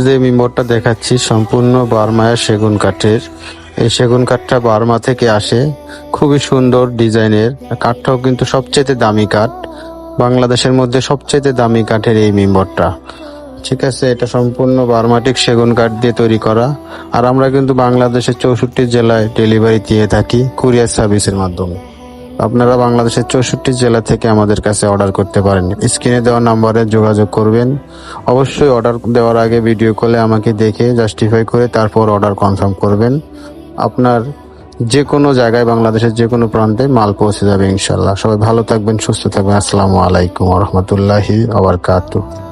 যে মিম্বরটা দেখাচ্ছি সম্পূর্ণ বার্মায়ের সেগুন কাঠের। এই সেগুন কাঠটা বার্মা থেকে আসে, খুবই সুন্দর ডিজাইনের। কাঠটাও কিন্তু সবচেয়ে দামি কাঠ, বাংলাদেশের মধ্যে সবচেয়ে দামি কাঠের এই মিম্বরটা। ঠিক আছে, এটা সম্পূর্ণ বার্মাটিক সেগুন কাঠ দিয়ে তৈরি করা। আর আমরা কিন্তু বাংলাদেশের 64 জেলায় ডেলিভারি দিয়ে থাকি কুরিয়ার সার্ভিসের মাধ্যমে। আপনারা বাংলাদেশের 64 জেলা থেকে আমাদের কাছে অর্ডার করতে পারেন। স্ক্রিনে দেওয়া নাম্বারে যোগাযোগ করবেন। অবশ্যই অর্ডার দেওয়ার আগে ভিডিও কলে আমাকে দেখে জাস্টিফাই করে তারপর অর্ডার কনফার্ম করবেন। আপনার যে কোনো জায়গায়, বাংলাদেশের যে কোনো প্রান্তে মাল পৌঁছে যাবে ইনশাল্লাহ। সবাই ভালো থাকবেন, সুস্থ থাকবেন। আসসালামু আলাইকুম ওয়া রাহমাতুল্লাহি ওয়া বারাকাতুহু।